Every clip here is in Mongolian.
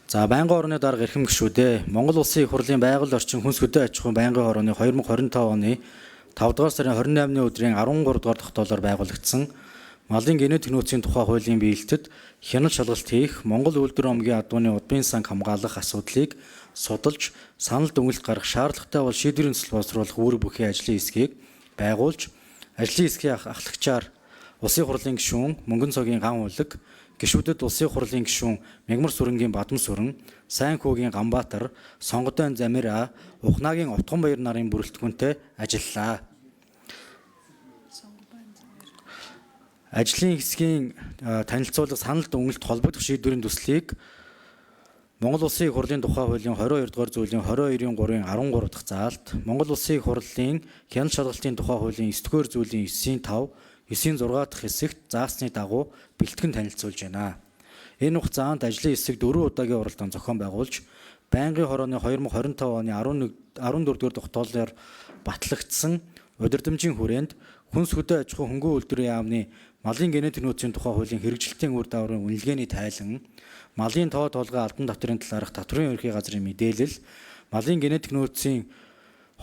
За байнгын орны дарга эрхэм гишүүдээ Монгол Улсын их хурлын байгаль орчин хүнс хөдөө аж ахуйн байнгын орны 2025 оны 5 дугаар сарын 28-ны өдрийн 13 дугаар тогтоолоор байгуулагдсан малын генетик нөөцийн тухай хуулийн биелэлтэд хяналт шалгалт хийх Монгол үйлдвэр омгийн адууны удмын сан хамгаалах асуудлыг судалж санал дүгнэлт гаргах шаардлагатай бол шийдвэрийн төсөл боловсруулах үүрэг бүхий ажлын хэсгийг байгуулж ажлын хэсгийн ахлагчаар Улсын хурлын гишүүн Мөнгөн цогийн ган улаг гишүүдэд Улсын хурлын гишүүн Мягмар сүрэнгийн Бадам сүрэн, Сайн хүүгийн Ганбаатар, Сонгодойн Замира, Ухнагийн Утганбаяр нарын бүрэлдэхүүнтэй ажиллалаа. Ажлын хэсгийн танилцуулга санал дүгнэлт холбогдох шийдвэрийн төслийг Монгол Улсын их хурлын тухай хуулийн 22 дугаар зүйлийн 22-ийн 3-ын 13 дахь заалт, Монгол Улсын их хурлын хяналт шалгалтын тухай хуулийн 9 дугаар зүйлийн 9-ийн 5, 9-ийн 6 дахь хэсэгт заасны дагуу бэлтгэн танилцуулж байна. Энэ хугацаанд ажлын хэсэг 4 удаагийн уралдаан зохион байгуулж, байнгын хорооны 2025 оны 14 дугаар тогтоолоор батлагдсан удирдамжийн хүрээнд хүнс хөдөө аж ахуй хөнгөн үйлдвэрийн яамны малын генетик нөөцийн тухай хуулийн хэрэгжилтийн үр дагаврын үнэлгээний тайлан, малын тоо толгой алдан давтрын талаарх татврын ерхий газрын мэдээлэл, малын генетик нөөцийн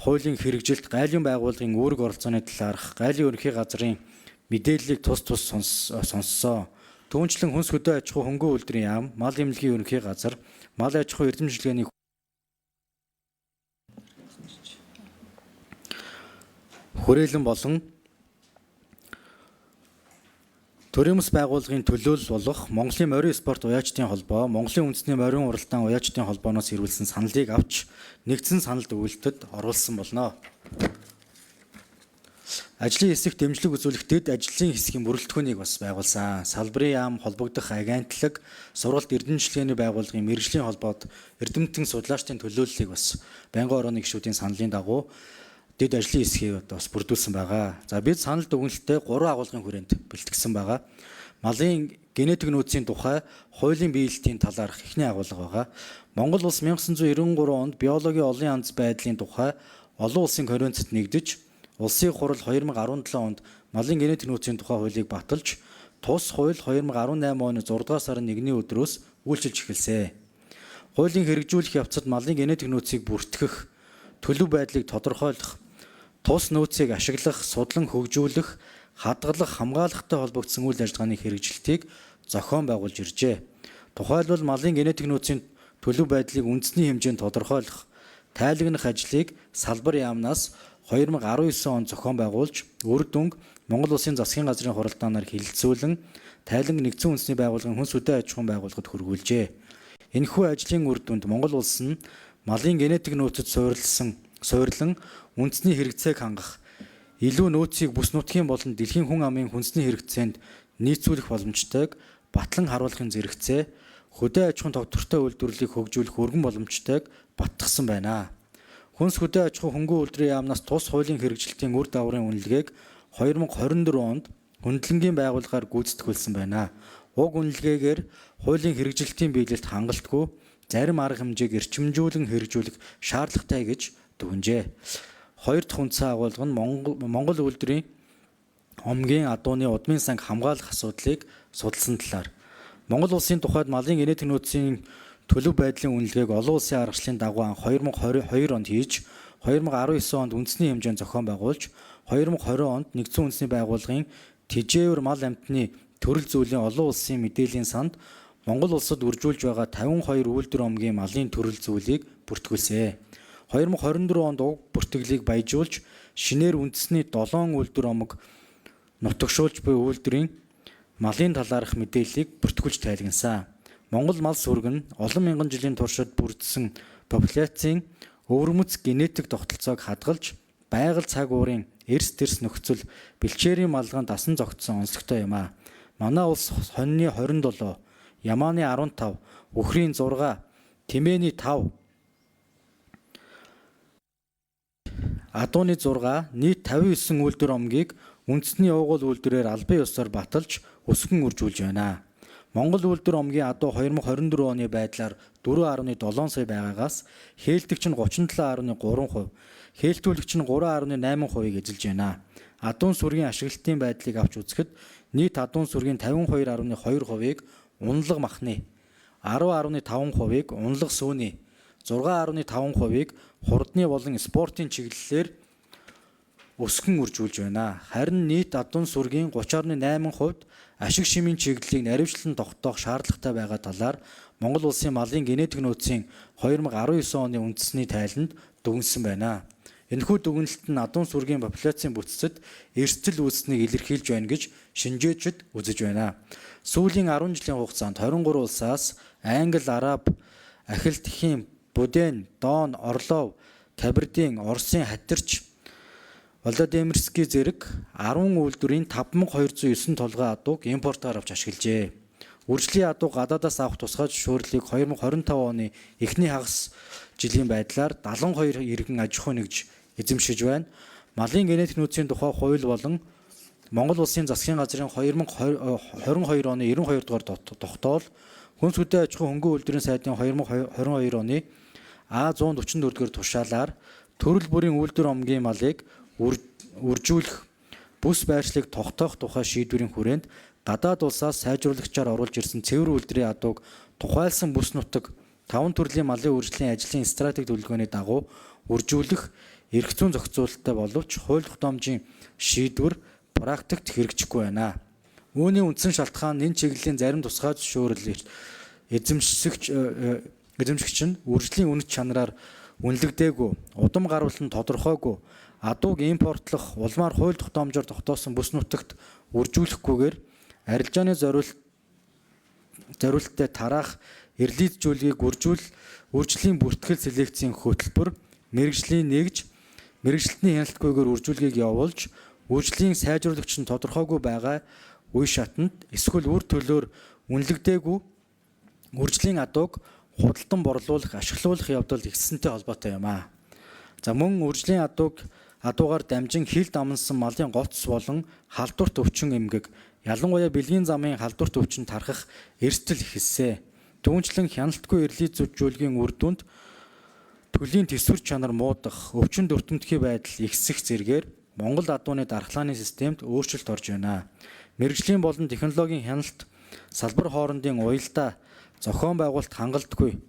хуулийн хэрэгжилт гайлын байгууллагын үүрэг оролцооны талаарх гайлын ерхий газрын мэдээллийг тус сонссоо. Түүнчлэн хүнс хөдөө аж ахуй хөнгөн үйлдвэрийн яам, мал эмнэлгийн ерөнхий газар, мал аж ахуй эрдэмжилгээний хүрээлэн болон төрийн бас байгууллагын төлөөлөл болох Монголын морин спорт уяачдын холбоо, Монголын үндэсний морин уралдаан уяачдын холбооноос ирүүлсэн саналыг авч нэгдсэн санал дүгнэлтэд оруулсан болно. Ажлын хэсэгт дэмжлэг үзүүлэхэд ажлын хэсгийн бүрэлдэхүүнийг бас байгуулсан. Салбарын яам, холбогдох агентлаг, сургалт эрдэмжилгээний байгууллагын мэргэжлийн холбоод эрдэмтэн судлаачдын төлөөллийг бас байнгын орооны гишүүдийн саналын дагуу дэд ажлын хэсгийг бас бүрдүүлсэн байгаа. За бид санал дүгнэлтээ 3 агуулгын хүрээнд бэлтгэсэн байгаа. Малын генетик нөөцийн тухай хуулийн биелэлтийн талаарх эхний агуулга байгаа. Монгол улс 1993 онд биологийн олон янз байдлын тухай олон улсын конвенцэд нэгдэж, Улсын хурал 2017 онд малын генетик нөөцийн тухай хуулийг баталж, тус хууль 2018 оны 6 дугаар сарын 1-ний өдрөөс үйлчилж эхэлсэн. Хуулийн хэрэгжүүлэх явцад малын генетик нөөцийг бүртгэх, төлөв байдлыг тодорхойлох, тус нөөцийг ашиглах, судлан хөгжүүлэх, хадгалах, хамгаалахтай холбогдсон үйл ажиллагааны хэрэгжилтийг зохион байгуулж иржээ. Тухайлбал малын генетик нөөцийн төлөв байдлыг үндэсний хэмжээнд тодорхойлох, тайлагнах ажлыг салбар яамнаас 2019 он зохион байгуулж, үр дүнг Монгол Улсын засгийн газрын хуралдаанаар хилцүүлэн, тайлан нэгдсэн үндэсний байгууллагын хүнс хөдөө аж ахуйн байгууллагад хүргүүлжээ. Энэхүү ажлын үр дүнд Монгол улс нь малын генетик нөөцөд суурилан үндэсний хэрэгцээг хангах, илүү нөөцийг бүс нутгийн болон дэлхийн хүн амын хүнсний хэрэгцээнд нийцүүлэх боломжтойг батлан харуулахын зэрэгцээ, хөдөө аж ахуйн тогтвортой үйлдвэрлэлийг хөгжүүлэх өргөн боломжтойг баттгсан байна. Хүнс хөдөө аж ахуй хөнгөн үйлдвэрийн яамнаас тус хуулийн хэрэгжилтийн үр дагаврын үнэлгээг 2024 онд хөндлөнгийн байгууллагаар гүйцэтгүүлсэн байна. Уг үнэлгээгээр хуулийн хэрэгжилтийн биелэлт хангалтгүй, зарим арга хэмжээг эрчимжүүлэн хэрэгжүүлэх шаардлагатай гэж дүгнжээ. Хоёр дахь үндсэн агуулга нь Монгол үйлдвэрийн омгийн адууны удмын санг хамгаалах асуудлыг судалсан талаар. Монгол улсын тухайд малын генетик нөөцийн төлөв байдлын үнэлгээг олон улсын аргачлалын дагуу анх 2022 онд хийж, 2019 онд үндэсний хэмжээнд зохион байгуулж, 2020 онд нэгдсэн үндэсний байгууллагын тэжээвэр мал амьтны төрөл зүйлийн олон улсын мэдээллийн санд Монгол улсад үржүүлж байгаа 52 үйлдвэр омгийн малын төрөл зүйлийг бүртгүүлсэн. 2024 онд уг бүртгэлийг баяжуулж, шинээр үндэсний 7 үйлдвэр омог нутагшуулж буй үйлдвэрийн малын талаарх мэдээллийг бүртгүүлж тайлгнасан. Монгол мал сүргэн олон мянган жилийн туршид бүрдсэн популяцийн өвөрмөц генетик тогтолцоог хадгалж, байгаль цаг уурын эрс тэрс нөхцөл бэлчээрийн малгайн дасан зогтсон онцлогтой юм а. Манай улс хоньны 27, ямааны 15, үхрийн 6, тэмээний 5, адууны 6, нийт 59 үйлдвэр омгийг үндэсний уугуул үйлдвэрээр албан ёсоор баталж өсгөн үржүүлж байна. Монгол үйлдвэр омгийн адуу 2024 оны байдлаар 4.7 сая байгаагаас хээлтэгч нь 37.3%, хээлтүүлэгч нь 3.8%-ийг эзэлж байна. Адуун сүргийн ашиглалтын байдлыг авч үзэхэд нийт адуун сүргийн 52.2%-ийг унлаг махны 10.5%-ийг унлах сүүний, 6.5%-ийг хурдны болон спортын чиглэлээр өсгөн үржүүлж байна. Харин нийт адуун сүргийн 30.8% ашиг шимийн чиглэлийг наривчлан тогтоох шаардлагатай байгаа талаар Монгол улсын малын генетик нөөцийн 2019 оны үндэсний тайланд дүгнсэн байна. Энэхүү дүгнэлт нь адуун сүргийн популяцийн бүтцэд эрсдэл үүссэнийг илэрхийлж байна гэж шинжээчид үзэж байна. Сүүлийн 10 жилийн хугацаанд 23 улсаас Англи, Араб, Ахил, Тхим, Буден, Дон, Орлов, Кабардин, Оросын хатирч, Владимирский зэрэг 10 үйлдвэрийн 5209 толгой адууг импортоор авч ашиглажээ. Үржлийн адуу гадаадаас авах тусгай зөвшөөрлийг 2025 оны эхний хагас жилийн байдлаар 72 иргэн аж ахуй нэгж эзэмшиж байна. Малын генетик нөөцийн тухай хууль болон Монгол Улсын засгийн газрын 2022 оны 92 дугаар тогтоол, Хүнс хөдөө аж ахуй хөнгөн үйлдвэрийн сайдын 2022 оны А144 дугаар тушаалаар төрөл бүрийн үйлдвэр омгийн малыг үржүүлэх, бүс байршлыг тогтоох тухай шийдвэрийн хүрээнд гадаад улсаас сайжруулагчаар оруулж ирсэн цэвэр үйлдвэрийн адууг тухайлсан бүс нутаг 5 төрлийн малын үржлийн ажлын стратеги төлөвлөгөөний дагуу үржүүлэх эрх зүйн зохицуулалттай боловч хууль тогтоомжийн шийдвэр практикт хэрэгжихгүй байна. Үүний үндсэн шалтгаан энэ чиглэлийн зарим тусгай зөвшөөрөл эзэмшигч нь үржлийн үнэт чанараар үнэлэгдээгүй, удам гарвал нь тодорхойгүй, адууг импортлох, улмаар хууль тогтоомжоор тогтоосон бүс нутагт үржүүлэхгүйгээр арилжааны зориулалттай тараах эрлийзжүүлгийг үржлийн бүртгэл селекцийн хөтөлбөр мэргэжилтний хяналтгүйгээр үржүүлгийг явуулж, үржлийн сайжруулагч нь тодорхойгүй байгаа үе шатанд эсвэл үр төлөөр үнэлэгдээгүй үржлийн адууг худалдан борлуулах, ашиглуулах явдал ихсэнтэй холбоотой юм аа. За мөн үржлийн адуугаар дамжин хил дамнсан малын гоц болон халдварт өвчин эмгэг, ялангуяа бэлгийн замын халдварт өвчин тархах эрсдэл ихэлсэ. Түүнчлэн хяналтгүй эрлийзжүүлгийн үр дүнд төлийн төсвөр чанар муудах, өвчин дөртөмтгий байдал ихсэх зэргээр Монгол адууны дархлааны системд өөрчлөлт орж байна. Мэргэжлийн болон технологийн хяналт салбар хоорондын уялдаа зохион байгуулалт хангалтгүй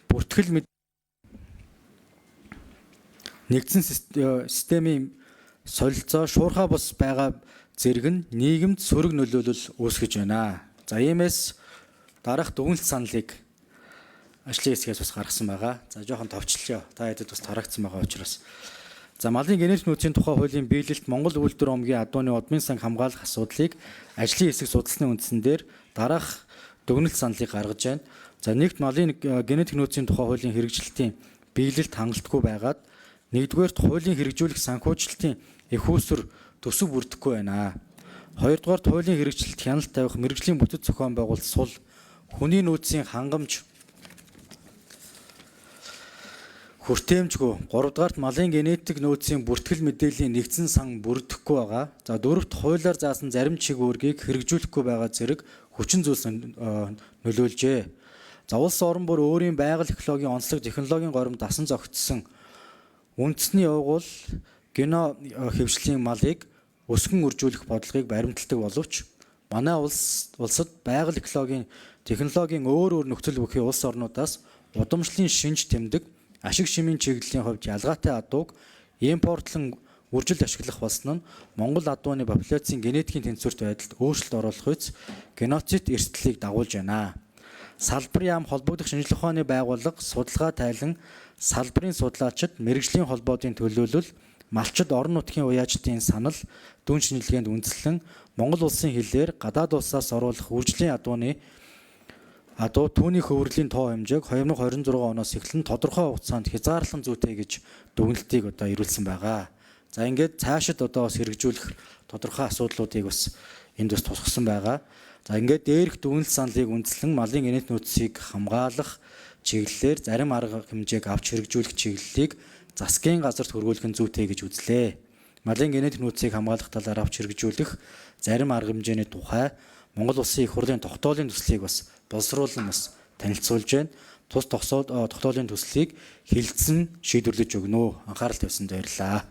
бүртгэл нэгдсэн системийн солилцоо шуурхай бус байгаа зэрэг нь нийгэмд сөрөг нөлөөлөл үүсгэж байна. За иймээс дараах дүгнэлт саналыг ажлын хэсгээс бас гаргасан байгаа. За жоохон товчлоо. Та хэдэд бас тарагдсан байгаа учраас. За малын генетик нөөцийн тухай хуулийн биелэлт Монгол үйлдвэр омгийн адууны удмын санг хамгаалах асуудлыг ажлын хэсэг судалсны үндсэн дээр дараах дүгнэлт саналыг гаргаж байна. За нэгт малын генетик нөөцийн тухай хуулийн хэрэгжилтийн биелэлт хангалтгүй байгаад нэгдүгээрт хуулийн хэрэгжүүлэх санхүүжилтийн их үүсвэр төсөв бүрдэхгүй байна. Хоёрдугаарт хуулийн хэрэгжилт хяналт тавих мэргэжлийн бүтэц зохион байгуулалт сул хүний нөөцийн хангамж хүртээмжгүй. Гуравдугаарт малын генетик нөөцийн бүртгэл мэдээллийн нэгдсэн сан бүрдэхгүй байгаа. За дөрөвт хуулиар заасан зарим чиг үүргийг хэрэгжүүлэхгүй байгаа зэрэг хүчин зүйлс нөлөөлжээ. За улс орон бүр өөрийн байгаль экологийн онцлог технологийн горимд дасан зохицсон үндэсний явуул гено хэвшлийн малыг өсгөн үржүүлэх бодлогыг баримталдаг боловч манай улсад байгаль экологийн технологийн өөр нөхцөл бүхий улс орнуудаас удамшлын шинж тэмдэг ашиг шимийн чиглэлийн хувьд ялгаатай адууг импортлон үржилт ашиглах болсон нь Монгол адууны популяцийн генетикийн тэнцвэрт байдалд өөрчлөлт оруулах үс геноцид эрсдлийг дагуулж байна. Салбарын яам холбогдох шинжилгээ ухааны байгууллага судалгаа тайлан салбарын судлаачид мэргэжлийн холбоодын төлөөлөл малчид орон нутгийн уяачдын санал дүн шинжилгээнд үндэслэн Монгол улсын хилээр гадаад улсаас оруулах үржлийн адуу түүний хөвөрлийн тоо хэмжээг 2026 оноос эхлэн тодорхой хугацаанд хязгаарлан зүйтэй гэж дүгнэлтийг одоо ирүүлсэн байгаа. За ингээд цаашид одоо бас хэрэгжүүлэх тодорхой асуудлуудыг бас энд бас тусгасан байгаа. За ингээд дээрх дүгнэлт саналыг үндэслэн малын генетик нөөцийг хамгаалах чиглэлээр зарим арга хэмжээг авч хэрэгжүүлэх чиглэлийг засгийн газарт хөрвүүлэх нь зүйтэй гэж үзлээ. Малын генетик нөөцийг хамгаалах талаар авч хэрэгжүүлэх зарим арга хэмжээний тухай Монгол Улсын их хурлын тогтоолын төслийг бас боловсруулан бас танилцуулж байна. Тус тогтоолын төслийг хилцэн шийдвэрлэж өгнө. Анхаарал тавьсанд баярлалаа.